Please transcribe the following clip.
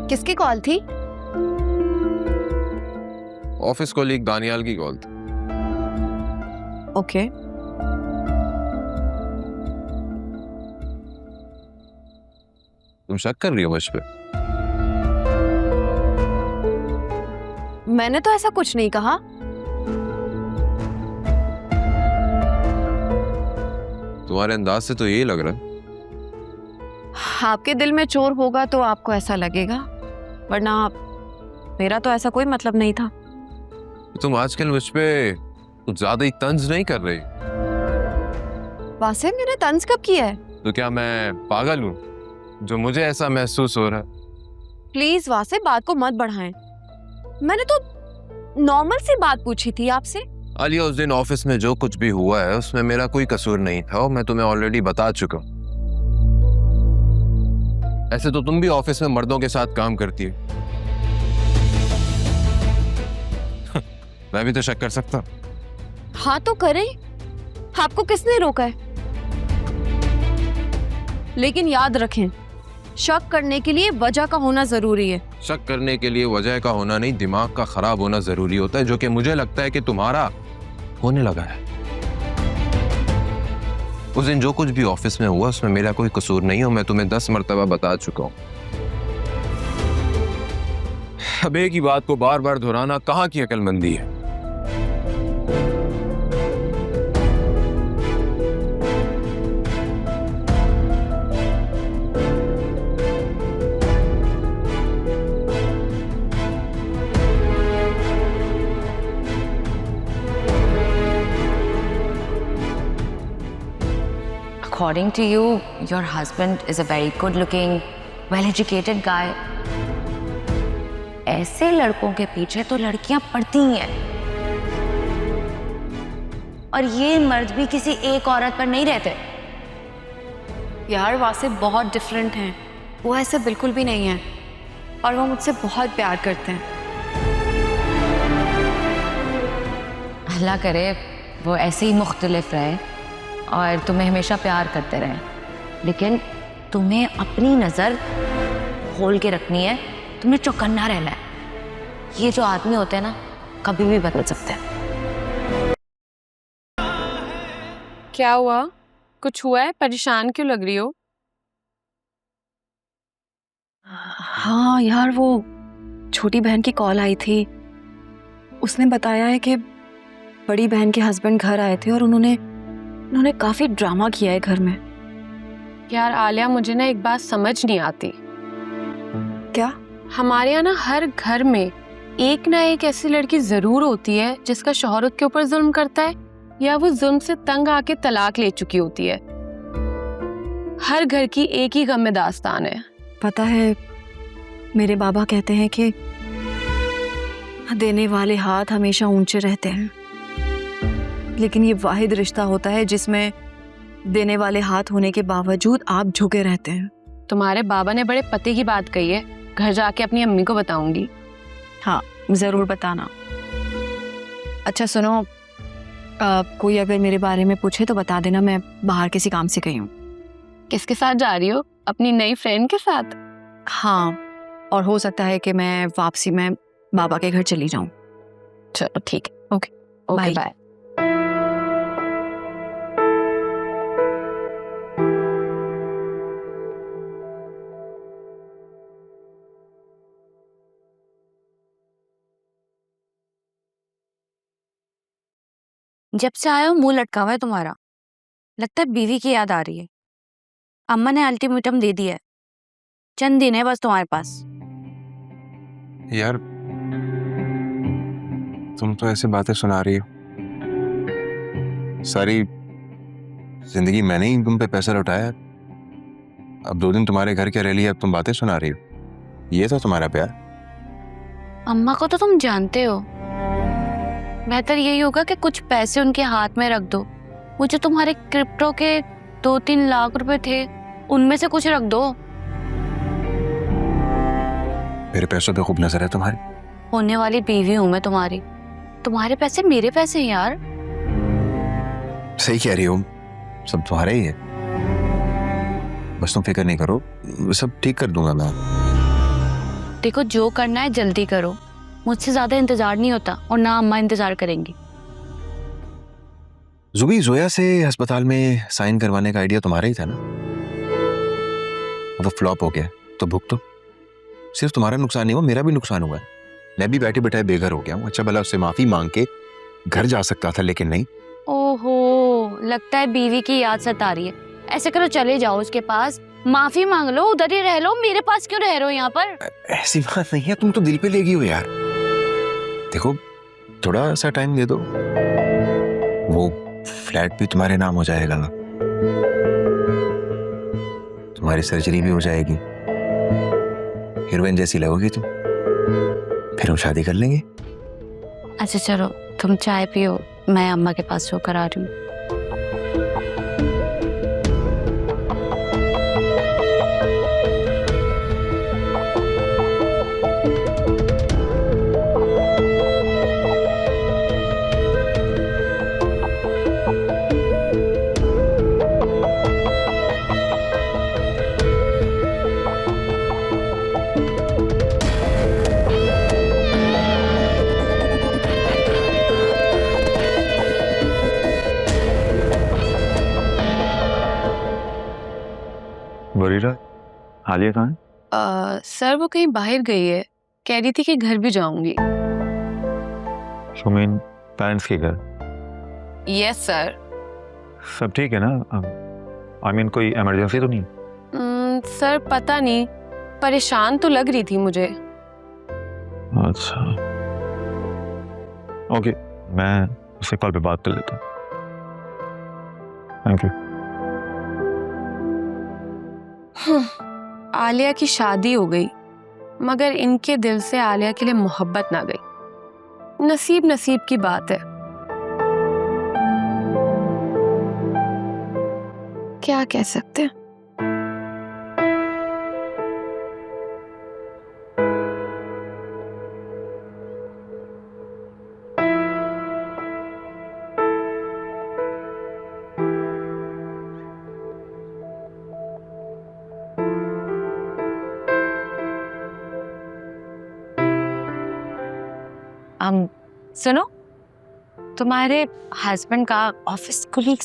किसकी कॉल थी? Office colleague Daniyal की कॉल थी। ओके। तुम शक कर रही हो मुझ पे? मैंने तो ऐसा कुछ नहीं कहा। तुम्हारे अंदाज से तो यही लग रहा है। आपके दिल में चोर होगा तो आपको ऐसा लगेगा, वरना मेरा तो ऐसा कोई मतलब नहीं था। तुम आजकल मुझ पे कुछ ज्यादा ही तंज नहीं कर रही? वासिम, मैंने तंज कब किया है? तो क्या मैं पागल हूं जो मुझे ऐसा महसूस हो रहा है? प्लीज वासिम, बात को मत बढ़ाएं। मैंने तो नॉर्मल सी बात पूछी थी आपसे। आलिया, उस दिन ऑफिस में जो कुछ भी हुआ है उसमें मेरा कोई कसूर नहीं था और मैं तुम्हें ऑलरेडी बता चुका हूं। ऐसे तो तुम भी ऑफिस में मर्दों के साथ काम करती है। मैं भी तो शक कर सकता। हाँ तो करें, आपको किसने रोका है? लेकिन याद रखें, शक करने के लिए वजह का होना जरूरी है। शक करने के लिए वजह का होना नहीं, दिमाग का खराब होना जरूरी होता है, जो कि मुझे लगता है कि तुम्हारा होने लगा है। उस दिन जो कुछ भी ऑफिस में हुआ उसमें मेरा कोई कसूर नहीं हो, मैं तुम्हें 10 मर्तबा बता चुका हूं। अब एक ही बात को बार बार दोहराना कहाँ की अक्लमंदी है? According to you, your husband is a very good-looking, well-educated guy. ऐसे लड़कों के पीछे तो लड़कियां पड़ती ही हैं। और ये मर्द भी किसी एक औरत पर नहीं रहते। यार वासिफ बहुत डिफरेंट हैं, वो ऐसे बिल्कुल भी नहीं है और वो मुझसे बहुत प्यार करते हैं। अल्लाह करे वो ऐसे ही मुख्तलिफ रहे और तुम्हें हमेशा प्यार करते रहें, लेकिन तुम्हें अपनी नज़र खोल के रखनी है, तुम्हें चौकन्ना रहना है। ये जो आदमी होते हैं ना, कभी भी बदल सकते हैं। क्या हुआ? कुछ हुआ है? परेशान क्यों लग रही हो? हाँ यार, वो छोटी बहन की कॉल आई थी। उसने बताया है कि बड़ी बहन के हस्बैंड घर आए थे और उन्होंने काफी ड्रामा किया है घर में। यार आलिया, मुझे ना एक बात समझ नहीं आती। क्या? हमारे यहाँ ना हर घर में एक ना एक ऐसी लड़की जरूर होती है जिसका शौहर उसके ऊपर जुल्म करता है या वो जुल्म से तंग आके तलाक ले चुकी होती है। हर घर की एक ही गम में दास्तान है। पता है, मेरे बाबा कहते हैं कि देने वाले हाथ हमेशा ऊंचे रहते हैं, लेकिन ये वाहिद रिश्ता होता है जिसमें देने वाले हाथ होने के बावजूद आप झुके रहते हैं। तुम्हारे बाबा ने बड़े पते की बात कही है, घर जाके अपनी अम्मी को बताऊंगी। हाँ जरूर बताना। अच्छा सुनो, कोई अगर मेरे बारे में पूछे तो बता देना, मैं बाहर किसी काम से गई हूँ। किसके साथ जा रही हो? अपनी नई फ्रेंड के साथ? हाँ, और हो सकता है कि मैं वापसी में बाबा के घर चली जाऊँ। चलो ठीक है, ओके बाय। बाय। जब से आया हो मुंह लटका हुआ है तुम्हारा। लगता है बीवी की याद आ रही है। अम्मा ने अल्टीमेटम दे दिया है, चंद दिन है बस तुम्हारे पास। यार तुम तो ऐसे बातें सुना रही हो, सारी जिंदगी मैंने ही तुम पे पैसा लौटाया। अब 2 दिन तुम्हारे घर के रह लिया, अब तुम बातें सुना रही हो। ये था तुम्हारा प्यार? अम्मा को तो तुम जानते हो, बेहतर यही होगा कि कुछ पैसे उनके हाथ में रख दो। वो जो तुम्हारे क्रिप्टो के 2-3 लाख रुपए थे, उनमें से कुछ रख दो। मेरे पैसों पे खूब नजर है तुम्हारी। होने वाली बीवी हूं मैं तुम्हारी, तुम्हारे पैसे मेरे पैसे हैं यार। सही कह रही हो, सब तुम्हारा ही है। बस तुम फिक्र नहीं करो, सब ठीक कर दूंगा मैं। देखो जो करना है जल्दी करो, मुझसे ज्यादा इंतजार नहीं होता और ना अम्मा इंतजार करेंगी। जुबी, जोया से अस्पताल में साइन करवाने का आइडिया तुम्हारा ही था ना? वो फ्लॉप हो गया तो भुगतो। सिर्फ तुम्हारा नुकसान नहीं हुआ, मेरा भी नुकसान हुआ है। मैं भी बैठे बैठाए बेघर हो गया हूँ। अच्छा भला उससे माफी मांग के घर जा सकता था, लेकिन नहीं। ओहो, लगता है बीवी की याद सता रही है। ऐसे करो चले जाओ उसके पास, माफी मांग लो, उधर ही रह लो, मेरे पास क्यों रह रहे हो यहाँ पर? ऐसी बात नहीं है, तुम तो दिल पे ले गई हो यार। देखो थोड़ा सा टाइम दे दो, वो फ्लैट भी तुम्हारे नाम हो जाएगा, तुम्हारी सर्जरी भी हो जाएगी, हीरोइन जैसी लगोगी तुम, फिर हम शादी कर लेंगे। अच्छा चलो तुम चाय पियो, मैं अम्मा के पास होकर आ रही हूँ। बरीरा, हालिया कहाँ है? सर वो कहीं बाहर गई है, कह रही थी कि घर भी जाऊंगी। सुमीन पेरेंट्स के घर? Yes sir. सब ठीक है ना? आई मीन कोई इमरजेंसी तो नहीं? सर पता नहीं, परेशान तो लग रही थी मुझे। अच्छा ओके, मैं उससे कॉल पे बात कर लेता हूँ। Thank you. आलिया की शादी हो गई, मगर इनके दिल से आलिया के लिए मोहब्बत ना गई। नसीब नसीब की बात है। क्या कह सकते हैं। सुनो, तुम्हारे हस्बैंड का ऑफिस कुलीग